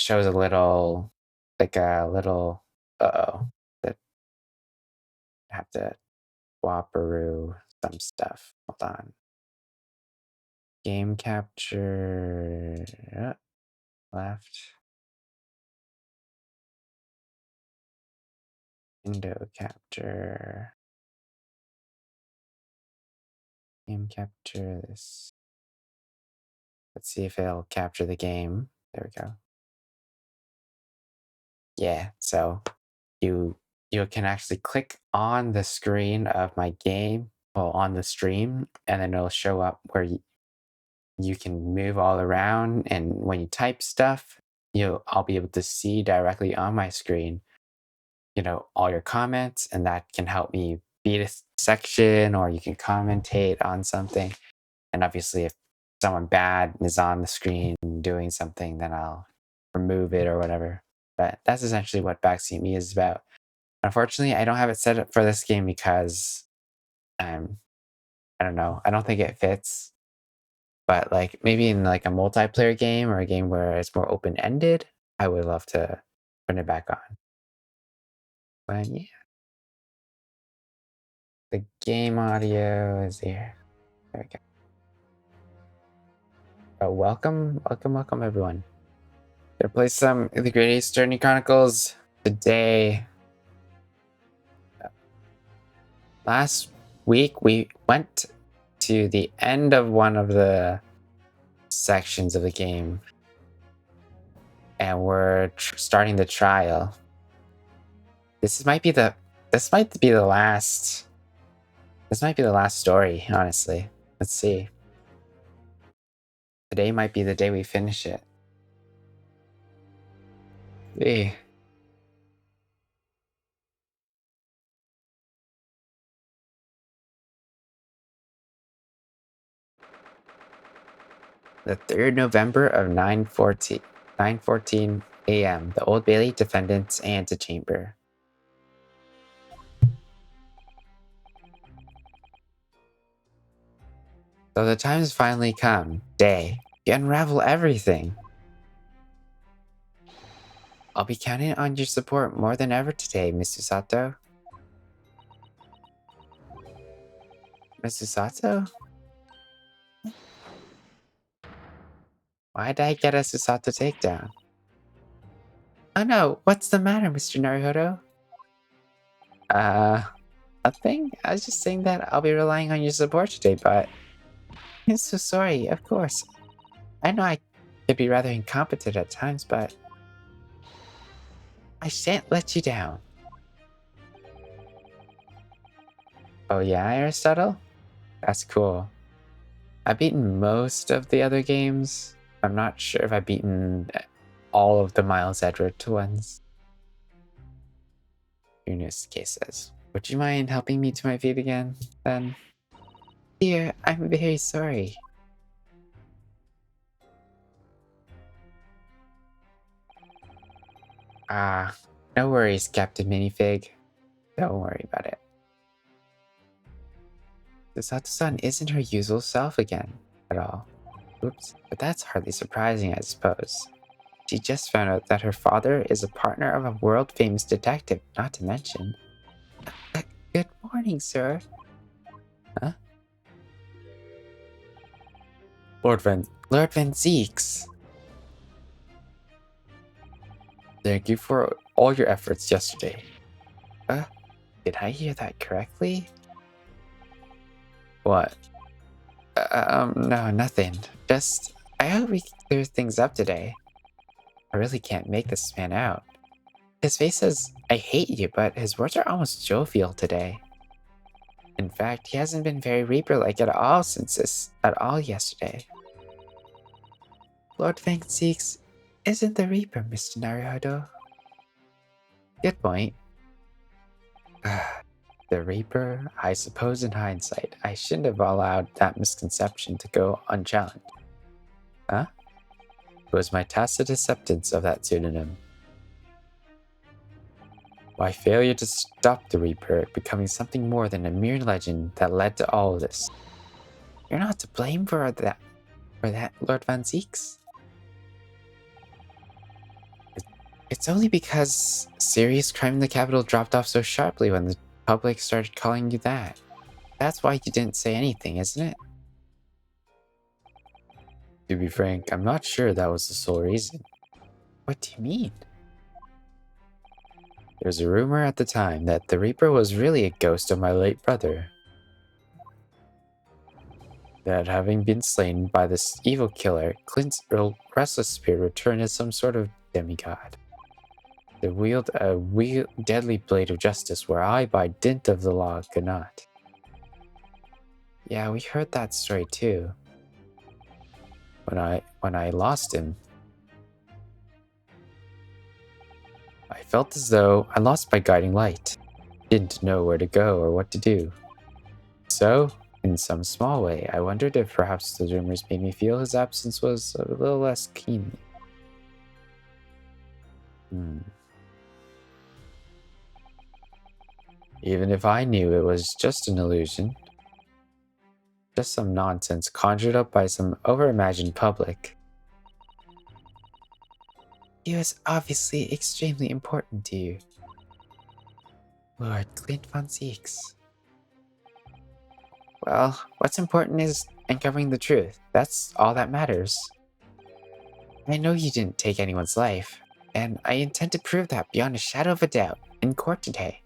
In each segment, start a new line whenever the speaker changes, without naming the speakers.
shows a little, like a little, uh-oh, that I have to whopperoo some stuff. Hold on. Game capture, left, window capture, game capture this. Let's see if it'll capture the game. There we go. Yeah, so you you can actually click on the screen of my game, well, on the stream, and then it'll show up where you can move all around. And when you type stuff, I'll be able to see directly on my screen, all your comments, and that can help me beat a section, or you can commentate on something. And obviously, if someone bad is on the screen doing something, then I'll remove it or whatever. But that's essentially what Backseat Me is about. Unfortunately, I don't have it set up for this game because I don't know. I don't think it fits. But like maybe in like a multiplayer game or a game where it's more open ended, I would love to turn it back on. But yeah, the game audio is here. There we go. Oh, welcome everyone. Gonna play some of the Great Eastern Chronicles today. Last week we went to the end of one of the sections of the game, and we're starting the trial. This might be the last. This might be the last story, honestly. Let's see. Today might be the day we finish it. See. The 3rd November of 9:14 a.m. The Old Bailey Defendant's Antechamber. So the time has finally come. Day. You unravel everything. I'll be counting on your support more than ever today, Mr. Sato. Mr. Sato? Why did I get a Susato takedown? Oh no, what's the matter, Mr. Naruhodo? Nothing? I was just saying that I'll be relying on your support today, but... I'm so sorry, of course. I know I could be rather incompetent at times, but... I shan't let you down. Oh yeah, Aristotle? That's cool. I've beaten most of the other games. I'm not sure if I've beaten all of the Miles Edward ones. Yunosuke says, would you mind helping me to my feet again, then? Dear, I'm very sorry. No worries, Captain Minifig. Don't worry about it. The Sato-san isn't her usual self again, at all. Oops, but that's hardly surprising, I suppose. She just found out that her father is a partner of a world-famous detective, not to mention... good morning, sir. Huh? Lord Van Zeeks. Thank you for all your efforts yesterday. Did I hear that correctly? What? No, nothing. Just, I hope we can clear things up today. I really can't make this man out. His face says, I hate you, but his words are almost jovial today. In fact, he hasn't been very Reaper-like at all yesterday. Lord Van Zeeks isn't the Reaper, Mr. Naruhodo. Good point. The Reaper? I suppose in hindsight, I shouldn't have allowed that misconception to go unchallenged. Huh? It was my tacit acceptance of that pseudonym. My failure to stop the Reaper becoming something more than a mere legend that led to all of this. You're not to blame for that, Lord Van Zeeks. It's only because serious crime in the capital dropped off so sharply when the public started calling you that. That's why you didn't say anything, isn't it? To be frank, I'm not sure that was the sole reason. What do you mean? There was a rumor at the time that the Reaper was really a ghost of my late brother. That having been slain by this evil killer, Clint's restless spirit returned as some sort of demigod. They wield a deadly blade of justice where I, by dint of the law, could not. Yeah, we heard that story too. When I lost him, I felt as though I lost my guiding light. Didn't know where to go or what to do. So, in some small way, I wondered if perhaps the rumors made me feel his absence was a little less keen. Even if I knew it was just an illusion, just some nonsense conjured up by some overimagined public. He was obviously extremely important to you. Lord Clint von Zieks. Well, what's important is uncovering the truth. That's all that matters. I know you didn't take anyone's life, and I intend to prove that beyond a shadow of a doubt in court today.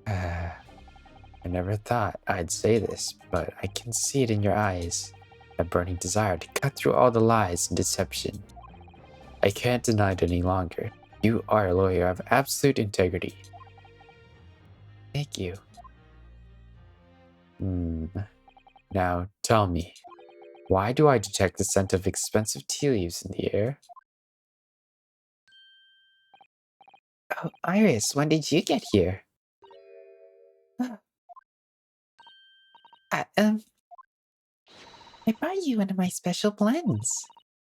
I never thought I'd say this, but I can see it in your eyes. A burning desire to cut through all the lies and deception. I can't deny it any longer. You are a lawyer of absolute integrity. Thank you. Now, tell me, why do I detect the scent of expensive tea leaves in the air? Oh, Iris, when did you get here? I brought you one of my special blends.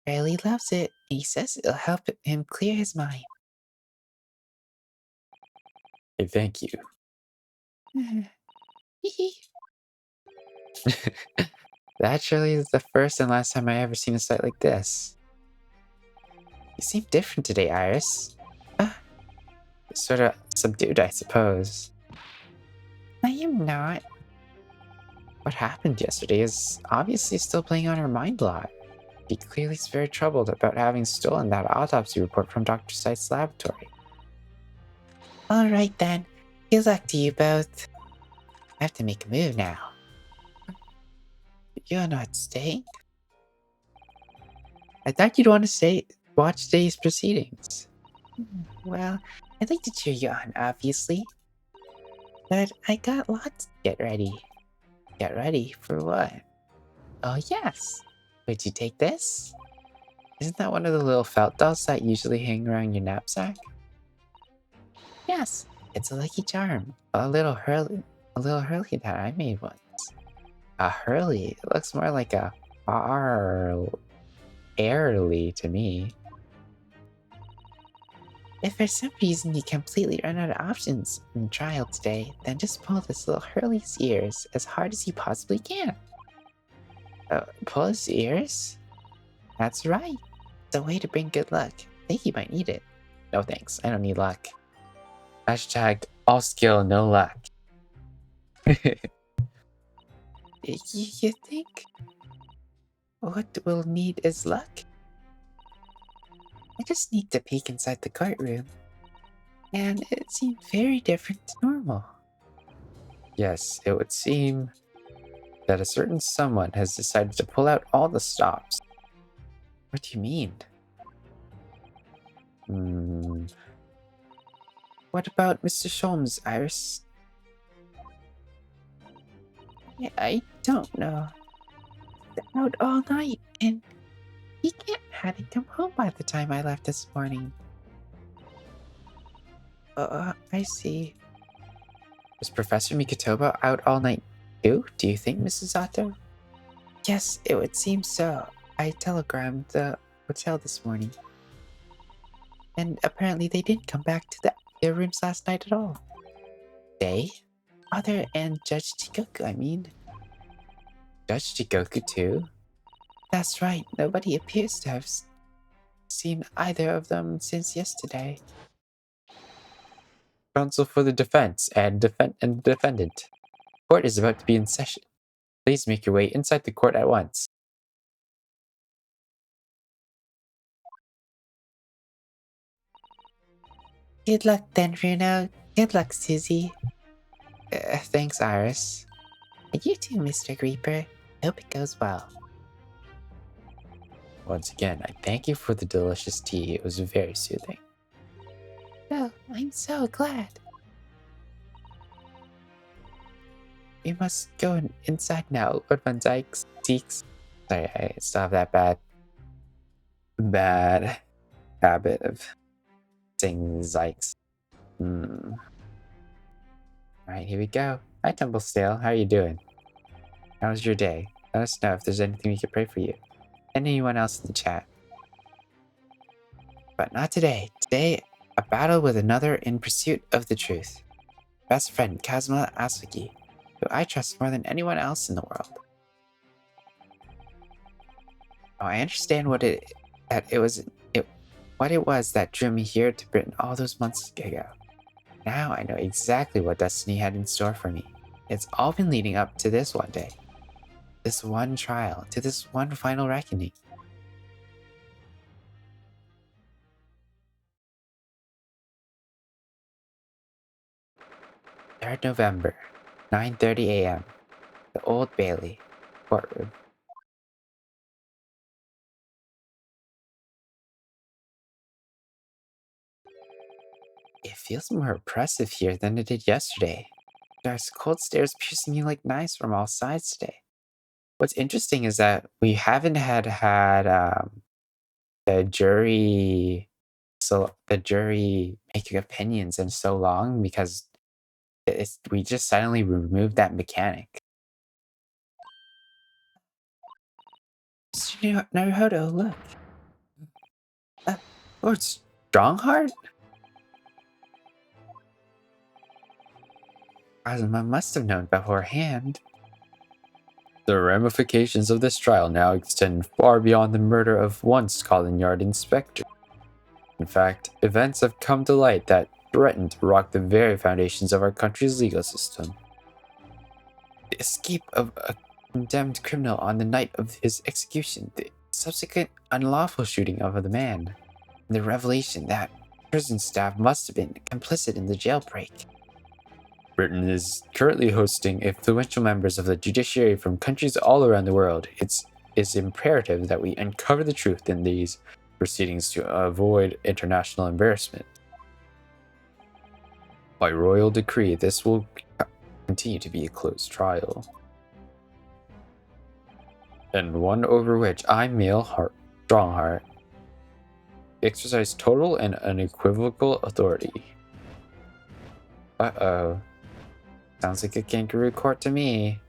Riley loves it. He says it'll help him clear his mind. Hey, thank you. That surely is the first and last time I ever seen a sight like this. You seem different today, Iris. Sort of subdued, I suppose. I am not. What happened yesterday is obviously still playing on her mind a lot. She clearly is very troubled about having stolen that autopsy report from Dr. Seitz's laboratory. Alright then. Good luck to you both. I have to make a move now. You're not staying? I thought you'd want to watch today's proceedings. Well, I'd like to cheer you on, obviously. But I got lots to get ready. Get ready for what? Oh, yes. Would you take this? Isn't that one of the little felt dolls that usually hang around your knapsack? Yes, it's a lucky charm. A little Hurley that I made once. A Hurley? It looks more like a Airly to me. If for some reason you completely run out of options in trial today, then just pull this little Hurley's ears as hard as you possibly can. Pull his ears? That's right. It's a way to bring good luck. I think you might need it. No thanks, I don't need luck. Hashtag all skill, no luck. You think? What we'll need is luck? I just need to peek inside the courtroom. And it seemed very different to normal. Yes, it would seem that a certain someone has decided to pull out all the stops. What do you mean? What about Mr. Sholmes, Iris? I don't know. Out all night, and he hadn't come home by the time I left this morning. I see. Was Professor Mikotoba out all night too, do you think, Mrs. Otto? Yes, it would seem so. I telegrammed the hotel this morning. And apparently they didn't come back to their rooms last night at all. They? Other and Judge Chikoku, I mean. Judge Chikoku too? That's right, nobody appears to have seen either of them since yesterday. Counsel for the defense and defendant. Court is about to be in session. Please make your way inside the court at once. Good luck then, Bruno. Good luck, Susie. Thanks, Iris. And you too, Mr. Creeper. Hope it goes well. Once again, I thank you for the delicious tea. It was very soothing. Oh, I'm so glad. We must go inside now, Lord Van Dykes. Sorry, I still have that bad habit of saying Zykes. Alright, here we go. Hi, Tumblestale. How are you doing? How was your day? Let us know if there's anything we could pray for you. And anyone else in the chat. But not today. Today, a battle with another in pursuit of the truth. Best friend, Kazuma Asuki, who I trust more than anyone else in the world. Oh, I understand what it was that drew me here to Britain all those months ago. Now I know exactly what destiny had in store for me. It's all been leading up to this one day. This one trial, to this one final reckoning. "3rd November, 9:30 a.m. The Old Bailey, courtroom. It feels more oppressive here than it did yesterday. There's cold stares piercing you like knives from all sides today. What's interesting is that we haven't had the jury, the jury making opinions in so long because we just suddenly removed that mechanic. Mr. Naruhodo, look. Lord Strongheart? Kazuma must have known beforehand. The ramifications of this trial now extend far beyond the murder of one Scotland Yard inspector. In fact, events have come to light that threaten to rock the very foundations of our country's legal system. The escape of a condemned criminal on the night of his execution, the subsequent unlawful shooting of the man, and the revelation that prison staff must have been complicit in the jailbreak. Britain is currently hosting influential members of the judiciary from countries all around the world. It's imperative that we uncover the truth in these proceedings to avoid international embarrassment. By royal decree, this will continue to be a closed trial, and one over which I, Strongheart, exercise total and unequivocal authority. Uh-oh. Sounds like a kangaroo court to me.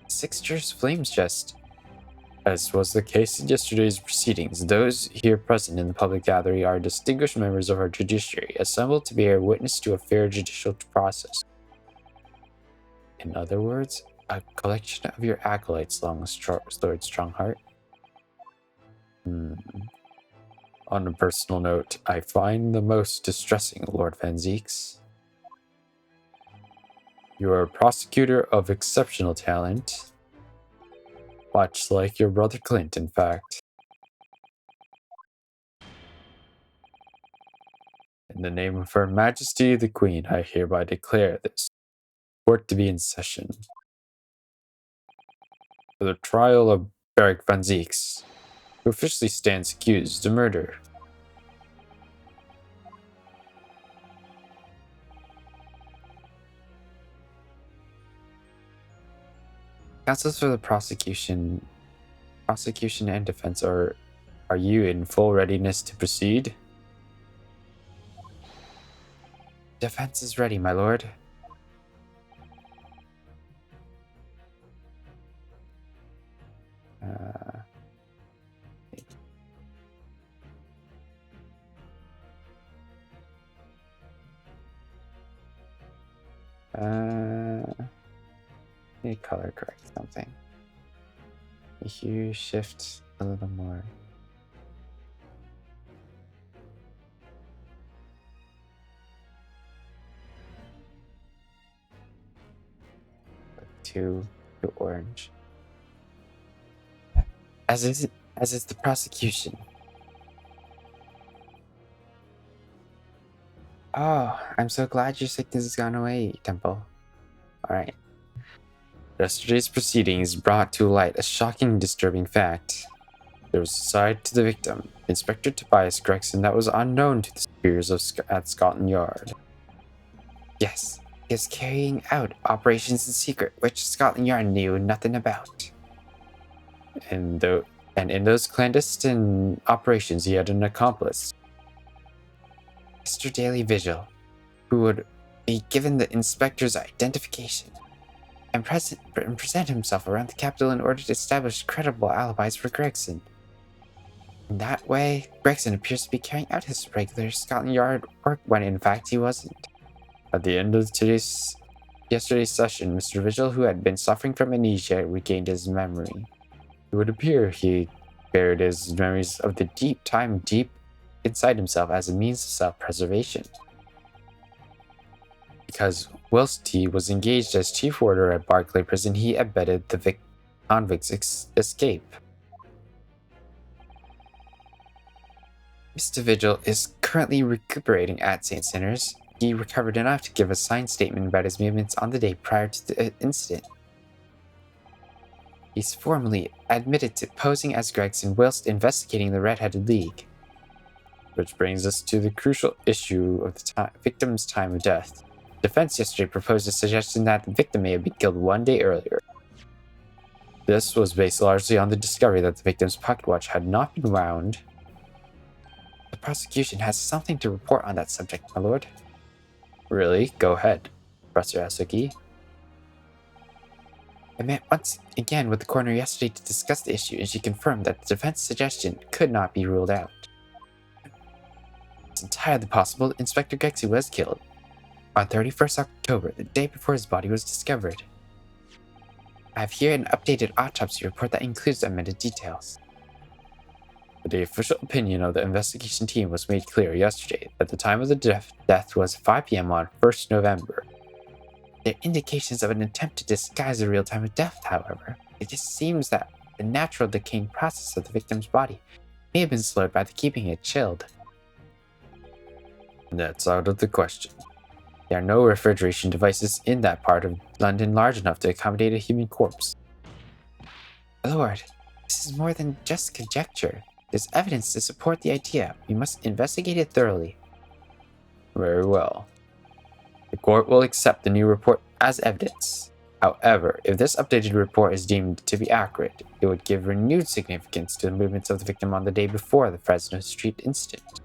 6 jurors flames just. As was the case in yesterday's proceedings, those here present in the public gathering are distinguished members of our judiciary, assembled to bear witness to a fair judicial process. In other words, a collection of your acolytes, Lord Strongheart. On a personal note, I find the most distressing, Lord Van Zieks. You are a prosecutor of exceptional talent, much like your brother Clint, in fact. In the name of Her Majesty the Queen, I hereby declare this court to be in session. For the trial of Beric Van Zieks, who officially stands accused of murder. Counsels for the prosecution and defense, are you in full readiness to proceed? Defense is ready, my lord. Need to color correct something. Hue shift a little more. to orange. As is the prosecution. Oh, I'm so glad your sickness has gone away, Temple. Alright. Yesterday's proceedings brought to light a shocking and disturbing fact. There was a side to the victim, Inspector Tobias Gregson, that was unknown to the superiors at Scotland Yard. Yes, he is carrying out operations in secret, which Scotland Yard knew nothing about. And in those clandestine operations, he had an accomplice, Mr. Daily Vigil, who would be given the inspector's identification and present himself around the capital in order to establish credible alibis for Gregson. In that way, Gregson appears to be carrying out his regular Scotland Yard work when in fact he wasn't. At the end of yesterday's session, Mr. Vigil, who had been suffering from amnesia, regained his memory. It would appear he buried his memories of the deep inside himself as a means of self-preservation. Because whilst he was engaged as chief warder at Barclay Prison, he abetted the convict's escape. Mr. Vigil is currently recuperating at St. Sinners. He recovered enough to give a signed statement about his movements on the day prior to the incident. He's formally admitted to posing as Gregson whilst investigating the Red-Headed League. Which brings us to the crucial issue of the victim's time of death. Defense yesterday proposed a suggestion that the victim may have been killed one day earlier. This was based largely on the discovery that the victim's pocket watch had not been wound. The prosecution has something to report on that subject, my lord. Really? Go ahead, Professor Asuki. I met once again with the coroner yesterday to discuss the issue, and she confirmed that the defense suggestion could not be ruled out. It's entirely possible Inspector Gregson was killed on 31st October, the day before his body was discovered. I have here an updated autopsy report that includes amended details. The official opinion of the investigation team was made clear yesterday that the time of the death was 5 p.m. on 1st November. There are indications of an attempt to disguise the real time of death, however. It just seems that the natural decaying process of the victim's body may have been slowed by the keeping it chilled. That's out of the question. There are no refrigeration devices in that part of London large enough to accommodate a human corpse. Lord, this is more than just conjecture. There's evidence to support the idea. We must investigate it thoroughly. Very well. The court will accept the new report as evidence. However, if this updated report is deemed to be accurate, it would give renewed significance to the movements of the victim on the day before the Fresno Street incident.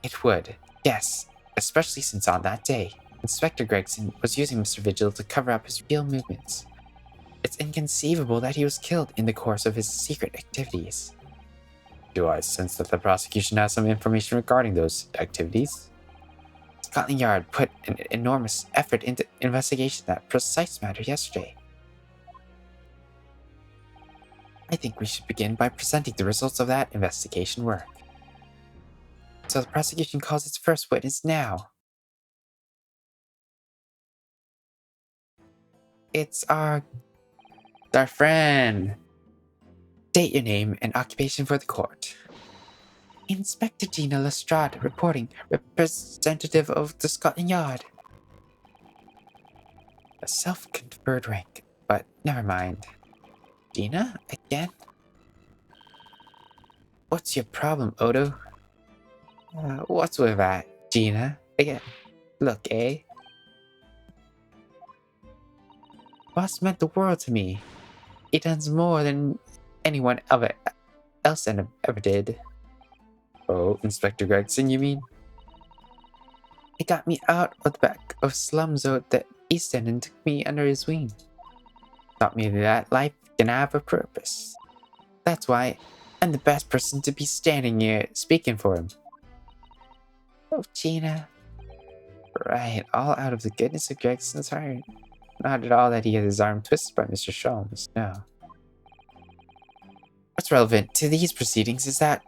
It would, yes, especially since on that day, Inspector Gregson was using Mr. Vigil to cover up his real movements. It's inconceivable that he was killed in the course of his secret activities. Do I sense that the prosecution has some information regarding those activities? Scotland Yard put an enormous effort into investigation of that precise matter yesterday. I think we should begin by presenting the results of that investigation work. So the prosecution calls its first witness now. It's our friend. State your name and occupation for the court. Inspector Gina Lestrade reporting, representative of the Scotland Yard. A self-conferred rank, but never mind. Gina, again? What's your problem, Odo? What's with that, Gina? Again, look, eh? Boss meant the world to me. He does more than anyone else ever did. Oh, Inspector Gregson, you mean? He got me out of the back of slums at the East End and took me under his wing. Taught me that life can have a purpose. That's why I'm the best person to be standing here speaking for him. Oh, Gina. Right, all out of the goodness of Gregson's heart. Not at all that he had his arm twisted by Mr. Sholmes, no. What's relevant to these proceedings is that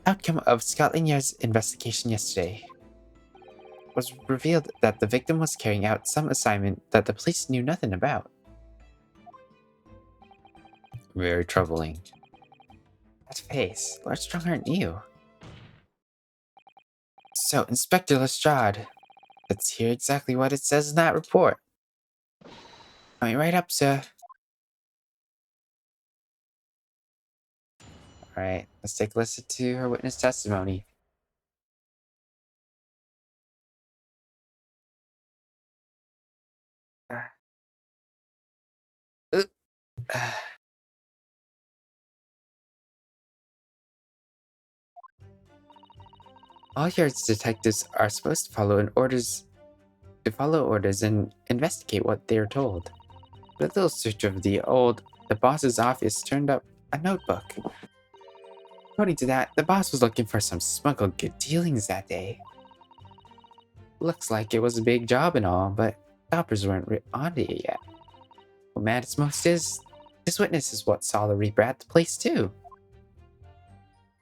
outcome of Scotland Yard's investigation yesterday. was revealed that the victim was carrying out some assignment that the police knew nothing about. Very troubling. That face, Lord Strong aren't you? So, Inspector Lestrade, let's hear exactly what it says in that report. Coming right up, sir. Alright, let's take a listen to her witness testimony. Uh, All your detectives are supposed to follow orders and investigate what they're told. The little search of the boss's office turned up a notebook. According to that, the boss was looking for some smuggled good dealings that day. Looks like it was a big job and all, but coppers weren't onto it yet. What matters most is, this witness is what saw the Reaper at the place too.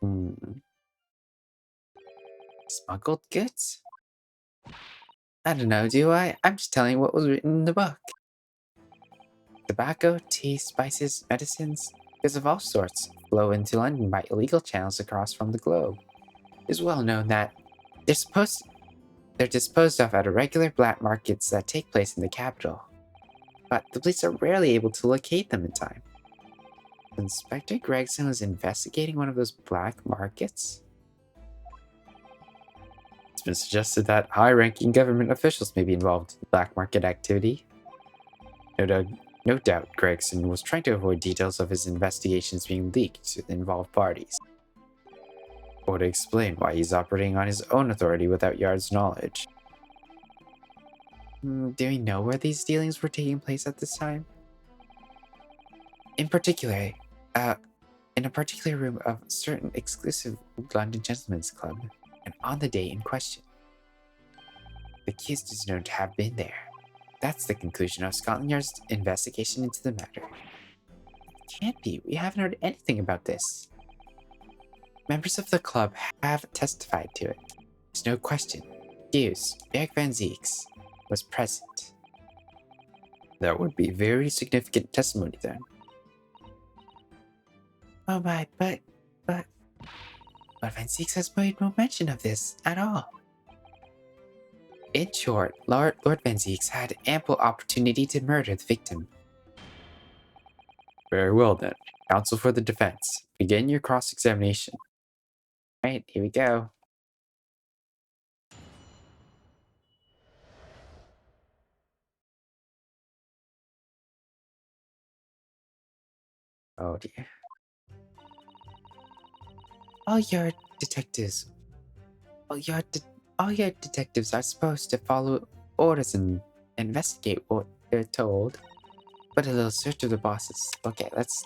Hmm. Smuggled goods? I don't know, do I? I'm just telling you what was written in the book. Tobacco, tea, spices, medicines, goods of all sorts flow into London by illegal channels across from the globe. It's well known that they're disposed of at irregular black markets that take place in the capital, but the police are rarely able to locate them in time. Inspector Gregson was investigating one of those black markets? It's been suggested that high-ranking government officials may be involved in black market activity. No doubt Gregson was trying to avoid details of his investigations being leaked to the involved parties, or to explain why he's operating on his own authority without Yard's knowledge. Do we know where these dealings were taking place at this time? In particular, in a particular room of a certain exclusive London gentlemen's club, and on the day in question. The accused is known to have been there. That's the conclusion of Scotland Yard's investigation into the matter. It can't be. We haven't heard anything about this. Members of the club have testified to it. There's no question. Hughes, Eric Van Zeeks, was present. That would be very significant testimony then. Oh my, but Van Zeeks has made no mention of this at all. In short, Lord Van Zeeks had ample opportunity to murder the victim. Very well then. Counsel for the defense. Begin your cross-examination. Alright, here we go. Oh dear. All your detectives... All your detectives are supposed to follow orders and investigate what they're told. But a little search of the bosses. Okay, let's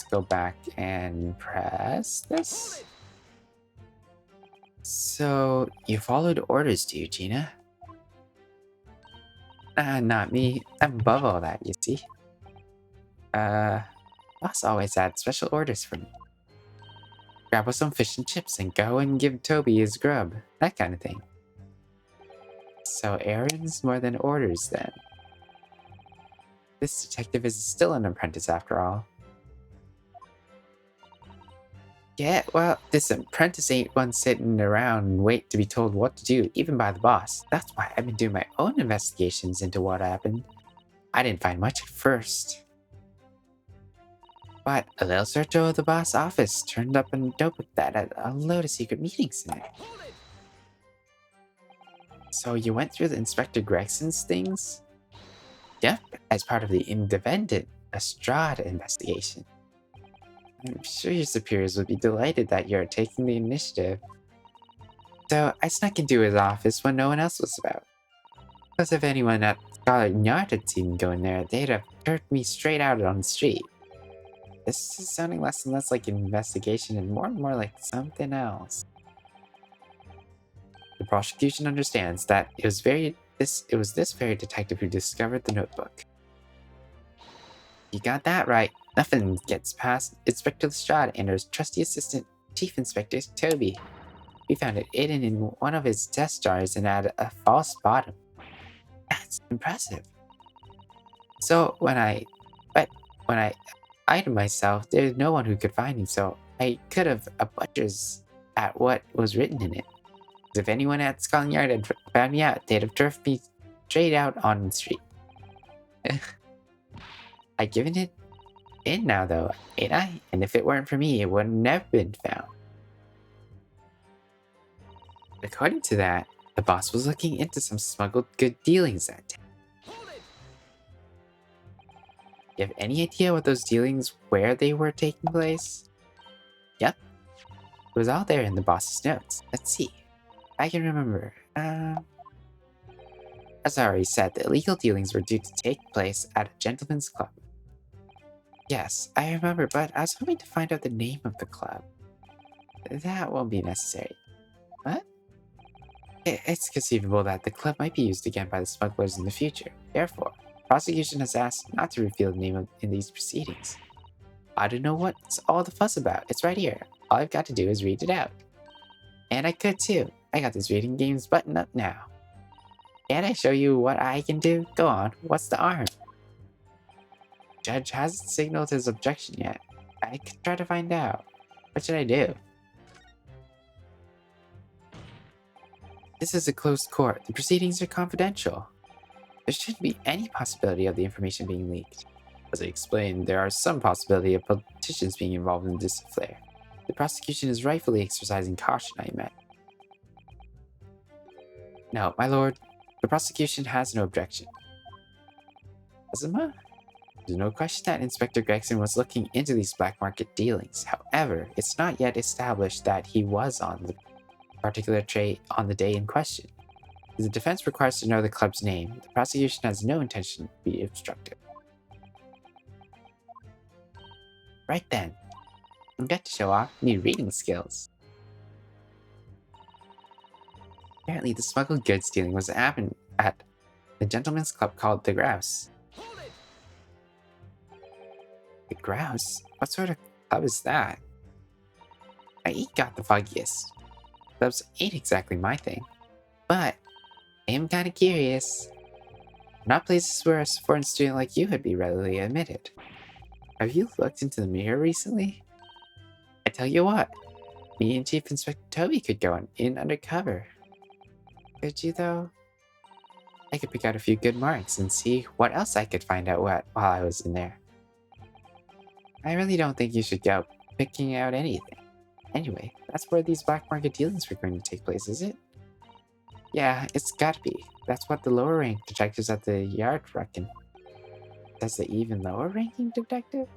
go back and press this. So you followed orders, do you, Gina? Not me. I'm above all that, you see. Boss always had special orders for me. Grab us some fish and chips and go and give Toby his grub. That kind of thing. So errands more than orders, then. This detective is still an apprentice after all. Yeah, well, this apprentice ain't one sitting around and wait to be told what to do, even by the boss. That's why I've been doing my own investigations into what happened. I didn't find much at first. But a little search of the boss' office turned up a notebook that had a load of secret meetings in it. So you went through the Inspector Gregson's things? Yep, as part of the independent Lestrade investigation. I'm sure your superiors would be delighted that you're taking the initiative. So I snuck into his office when no one else was about. Because if anyone at Scotland Yard had seen me go in there, they'd have turned me straight out on the street. This is sounding less and less like an investigation and more like something else. The prosecution understands that it was this very detective who discovered the notebook. You got that right. Nothing gets past Inspector Lestrade and his trusty assistant, Chief Inspector Toby. We found it hidden in one of his test jars and had a false bottom. That's impressive. So but when I itemized myself, there's no one who could find him, so I could have a butcher's at what was written in it. If anyone at Scotland Yard had found me out, they'd have turfed me straight out on the street. I've given it in now, though, ain't I? And if it weren't for me, it would have never been found. According to that, the boss was looking into some smuggled good dealings that day. You have any idea what those dealings, where they were taking place? Yep. It was all there in the boss's notes. Let's see. I can remember. As I already said, the illegal dealings were due to take place at a gentleman's club. Yes, I remember, but I was hoping to find out the name of the club. That won't be necessary. What? It's conceivable that the club might be used again by the smugglers in the future. Therefore, prosecution has asked not to reveal the name in these proceedings. I don't know what's all the fuss about. It's right here. All I've got to do is read it out. And I could too. I got this reading games button up now. Can't I show you what I can do? Go on. What's the harm? Judge hasn't signaled his objection yet. I could try to find out. What should I do? This is a closed court. The proceedings are confidential. There shouldn't be any possibility of the information being leaked. As I explained, there are some possibility of politicians being involved in this affair. The prosecution is rightfully exercising caution, I imagine. No, my lord, the prosecution has no objection. Azuma? There's no question that Inspector Gregson was looking into these black market dealings. However, it's not yet established that he was on the particular tray on the day in question. The defense requires to know the club's name. The prosecution has no intention to be obstructive. Right then. I've got to show off new reading skills. Apparently, the smuggled goods dealing was happening at the gentleman's club called the Grouse. The Grouse? What sort of club is that? I ain't got the foggiest. Clubs ain't exactly my thing. But I am kinda curious. Not places where a foreign student like you would be readily admitted. Have you looked into the mirror recently? I tell you what, me and Chief Inspector Toby could go in undercover. Could you, though? I could pick out a few good marks and see what else I could find out while I was in there. I really don't think you should go picking out anything. Anyway, that's where these black market dealings were going to take place, is it? Yeah, it's gotta be. That's what the lower rank detectives at the yard reckon. Does the even lower ranking detective?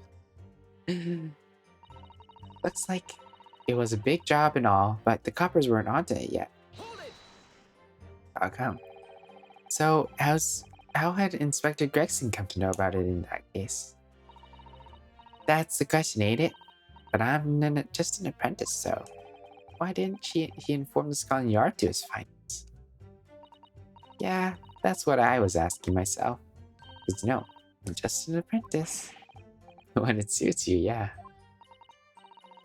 Looks like it was a big job and all, but the coppers weren't onto it yet. How come? So, how had Inspector Gregson come to know about it in that case? That's the question, ain't it? But I'm just an apprentice, so why didn't he inform the Scotland Yard to his findings? Yeah, that's what I was asking myself. Because no, I'm just an apprentice. When it suits you, yeah.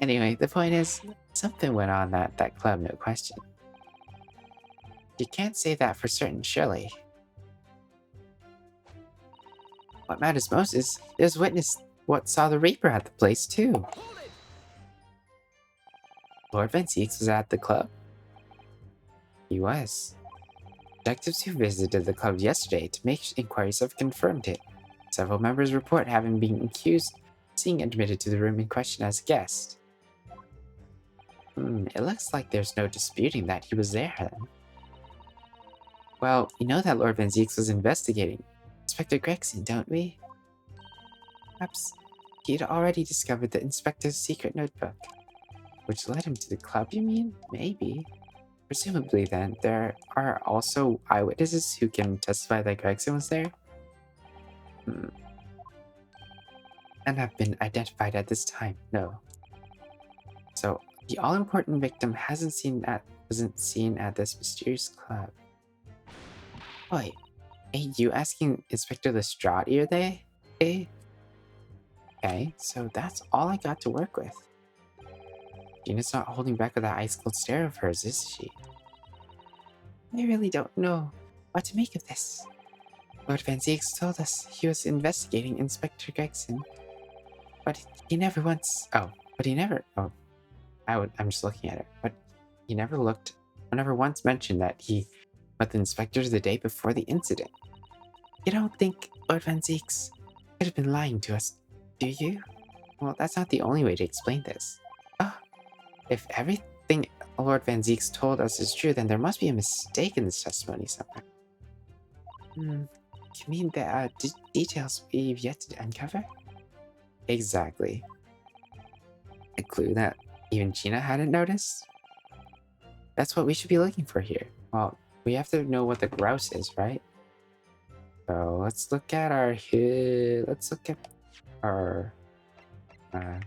Anyway, the point is, something went on at that club, no question. You can't say that for certain, surely. What matters most is there's witness what saw the Reaper at the place, too. Lord Van Seeks was at the club? He was. Detectives who visited the club yesterday to make inquiries have confirmed it. Several members report having been accused of being admitted to the room in question as a guest. It looks like there's no disputing that he was there then. Well, we know that Lord Van Zeeks was investigating Inspector Gregson, don't we? Perhaps he'd already discovered the inspector's secret notebook. Which led him to the club, you mean? Maybe. Presumably then, there are also eyewitnesses who can testify that Gregson was there? And have been identified at this time, no. So, the all-important victim wasn't seen at this mysterious club. Wait, ain't you asking Inspector Lestrade here, eh? Okay, so that's all I got to work with. Gina's not holding back with that ice-cold stare of hers, is she? I really don't know what to make of this. Lord Van Zieks told us he was investigating Inspector Gregson, but he never once... Oh, but he never... Oh, I'm just looking at it. But he never once mentioned that he met the inspector the day before the incident. You don't think Lord Van Zieks could have been lying to us, do you? Well, that's not the only way to explain this. Ah, if everything Lord Van Zieks told us is true, then there must be a mistake in this testimony somewhere. You mean there are details we've yet to uncover? Exactly. A clue that even Gina hadn't noticed? That's what we should be looking for here. Well, we have to know what the grouse is, right? So let's look at our... Let's look at our... Okay,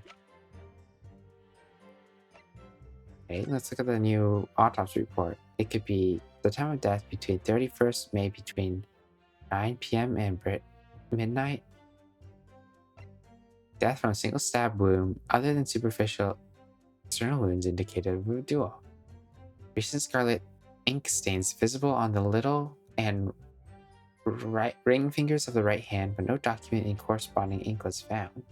let's look at the new autopsy report. It could be the time of death between 31st May between 9 p.m. and midnight. Death from a single stab wound, other than superficial external wounds indicated of a duel. Recent scarlet ink stains visible on the little and ring fingers of the right hand, but no document in corresponding ink was found.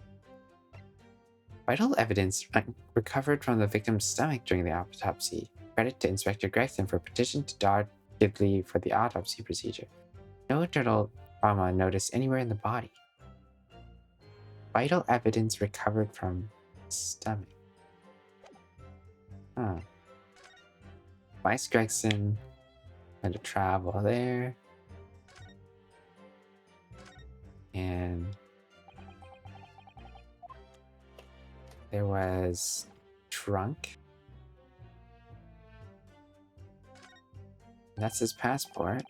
Vital evidence recovered from the victim's stomach during the autopsy. Credit to Inspector Gregson for petition to doggedly for the autopsy procedure. No internal trauma noticed anywhere in the body. Vital evidence recovered from stomach. Huh. Vice Gregson had to travel there. And there was trunk. That's his passport.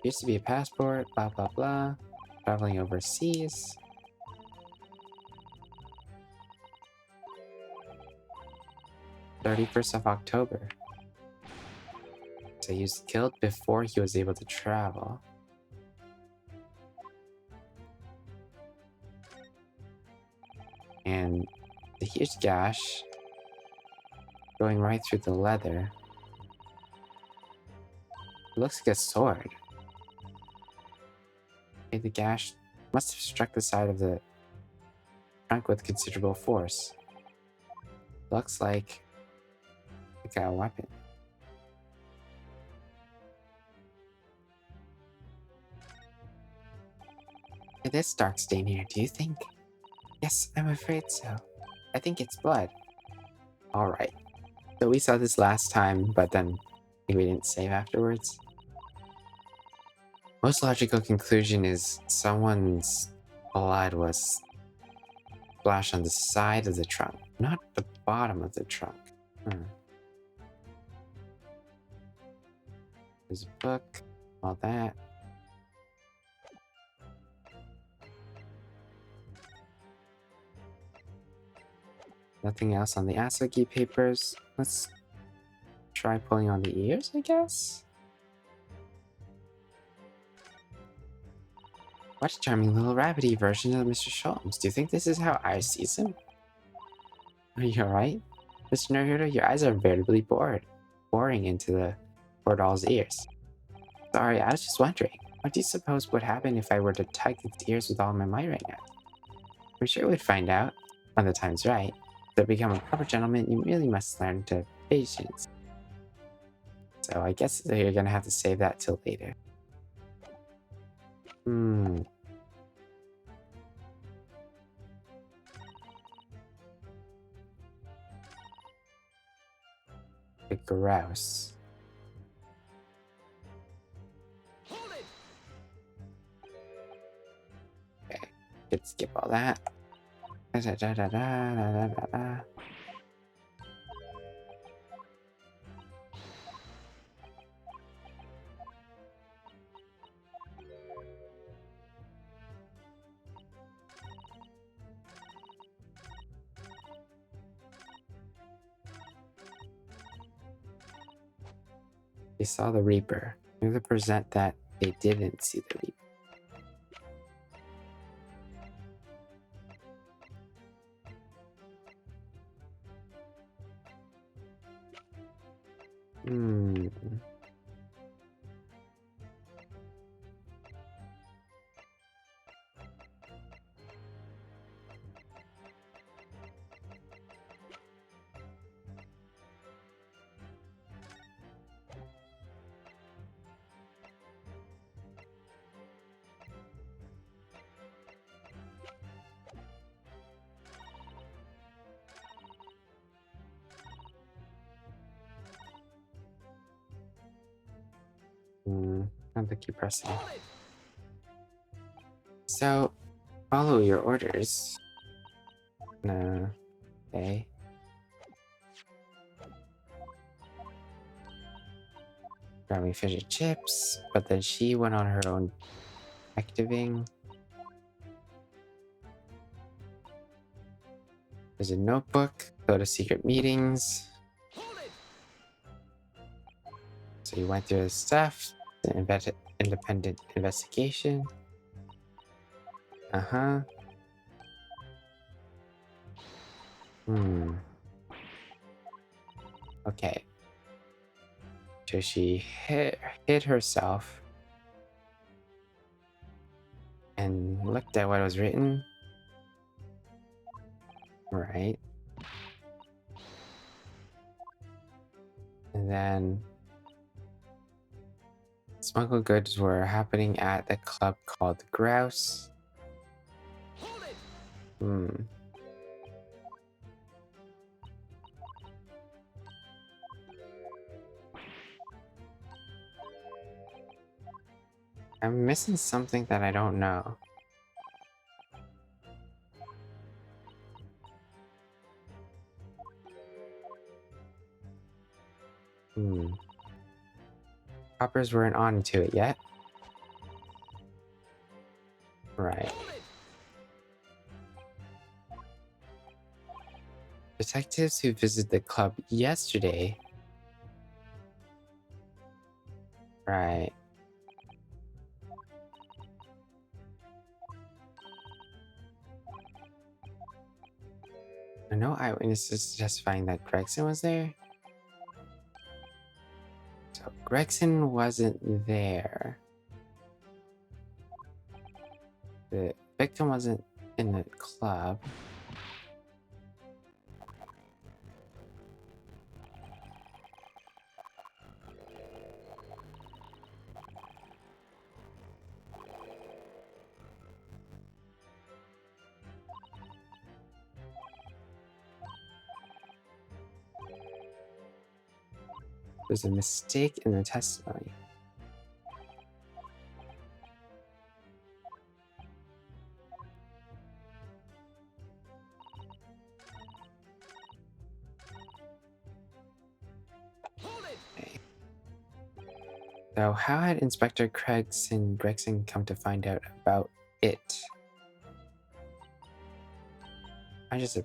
Used to be a passport, blah blah blah. Traveling overseas. October 31st. So he was killed before he was able to travel. And the huge gash going right through the leather. It looks like a sword. Okay, the gash must have struck the side of the trunk with considerable force. Looks like a weapon. This dark stain here, do you think? Yes, I'm afraid so. I think it's blood. Alright. So we saw this last time, but then we didn't save afterwards. Most logical conclusion is someone's blood was splashed on the side of the trunk, not the bottom of the trunk. There's a book, all that. Nothing else on the Asagi papers. Let's try pulling on the ears, I guess? What a charming little rabbity version of Mr. Sholmes. Do you think this is how I sees him? Are you alright? Mr. Naruto, your eyes are veritably boring into the poor doll's ears. Sorry, I was just wondering. What do you suppose would happen if I were to tug its ears with all my might right now? I'm sure we'd find out when the time's right. To become a proper gentleman, you really must learn to patience. So I guess you're gonna have to save that till later. The grouse. Okay, let's skip all that. They saw the Reaper. Maybe present that they didn't see the Reaper. Hmm. I don't think you pressing. So, follow your orders. No. Okay. Grabbing fidget chips, but then she went on her own activing. There's a notebook. Go to secret meetings. So you went through the stuff. Independent investigation. Uh-huh. Okay. So she hid herself and looked at what was written. Right. And then smuggled goods were happening at the club called the Grouse. Hmm. I'm missing something that I don't know. Coppers weren't on to it yet. Right. Detectives who visited the club yesterday. Right. No eyewitnesses testifying that Gregson was there. So Gregson wasn't there. The victim wasn't in the club. There's a mistake in the testimony. Okay. So how had Inspector Gregson come to find out about it? I just...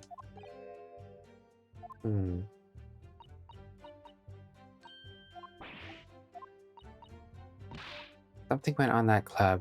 Something went on that club.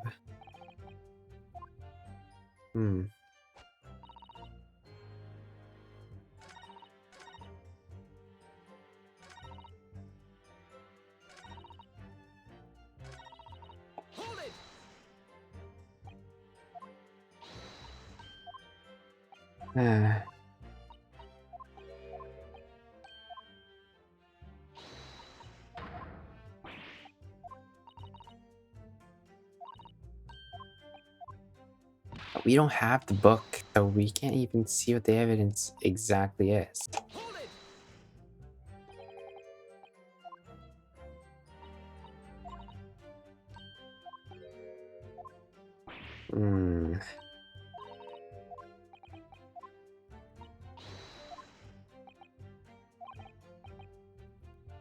We don't have the book, so we can't even see what the evidence exactly is.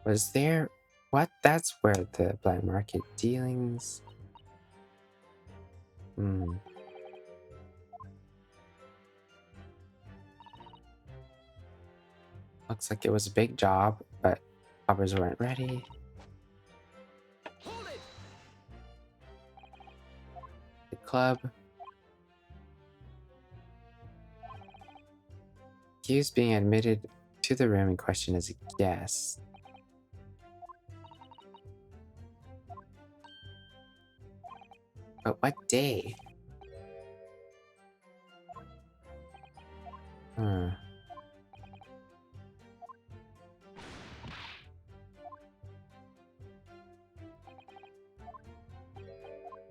Was there... What? That's where the black market dealings... Looks like it was a big job, but robbers weren't ready. The club. Accused being admitted to the room in question as a guest. But what day? Hmm.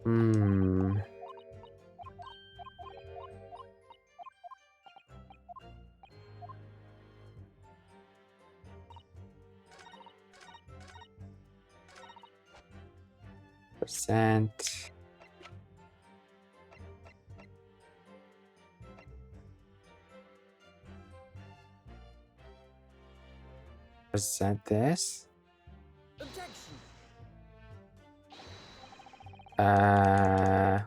Hmm. Percent. Percent this.
Objection.
Uh.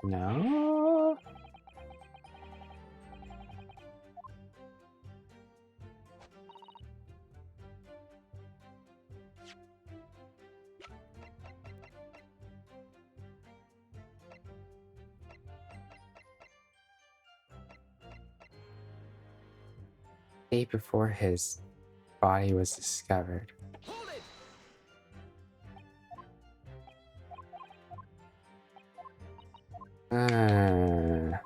No. Day before his body was discovered.
Hold it.
Uh.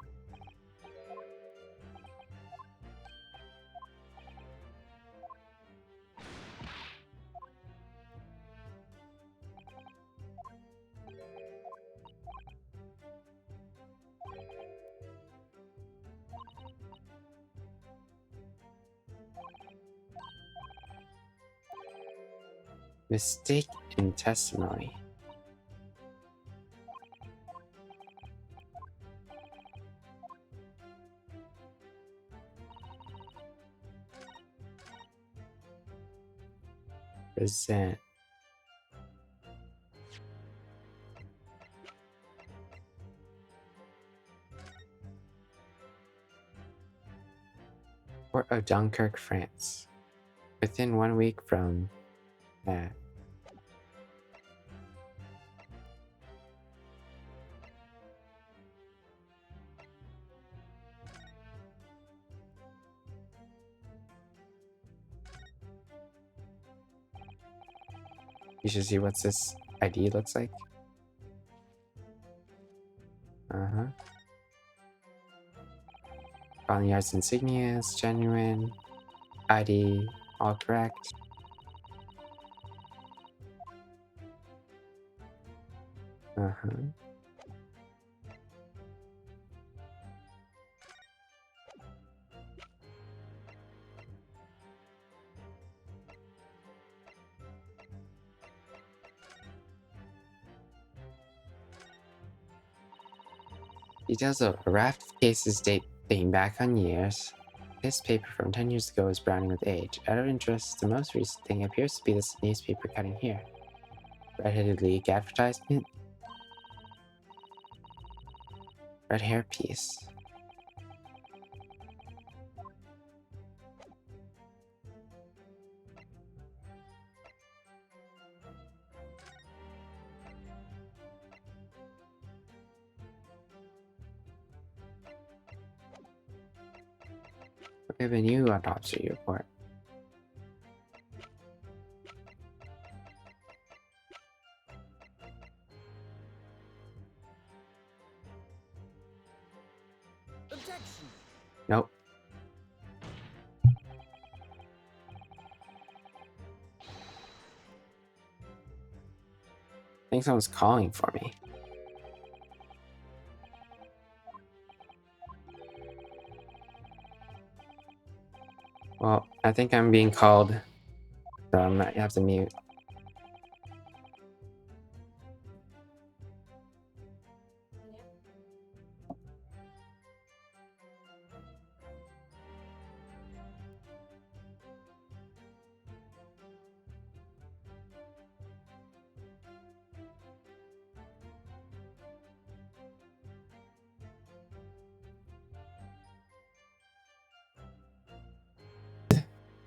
Mistake in testimony. Present. Port of Dunkirk, France. Within 1 week from that. You should see what this ID looks like. Uh-huh. Following yards insignias, genuine. ID, all correct. Uh-huh. Details of a raft of cases dating back on years. This paper from 10 years ago is browning with age. Out of interest, the most recent thing appears to be this newspaper cutting here. Red-headed league advertisement. Red hair piece. We have a new autopsy report.
Objection.
Nope. I think someone's calling for me. Well, I think I'm being called, so I might have to mute.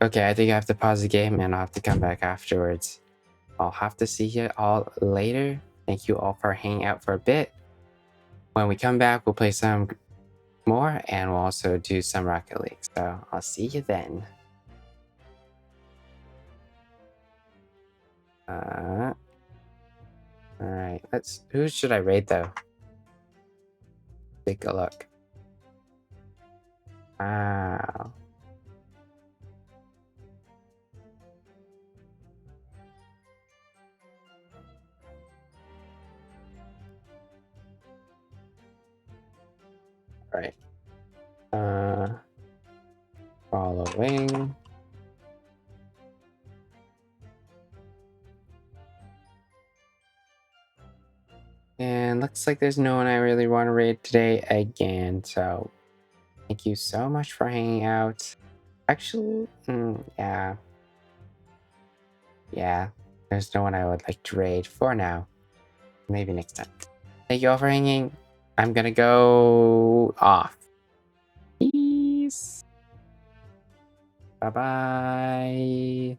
Okay, I think I have to pause the game and I'll have to come back afterwards. I'll have to see you all later. Thank you all for hanging out for a bit. When we come back, we'll play some more, and we'll also do some Rocket League. So I'll see you then. All right. Who should I raid though? Take a look. Wow. All right. Following. And looks like there's no one I really want to raid today again. So thank you so much for hanging out. Actually, yeah. Yeah. There's no one I would like to raid for now. Maybe next time. Thank you all for hanging. I'm gonna go off. Peace. Bye bye.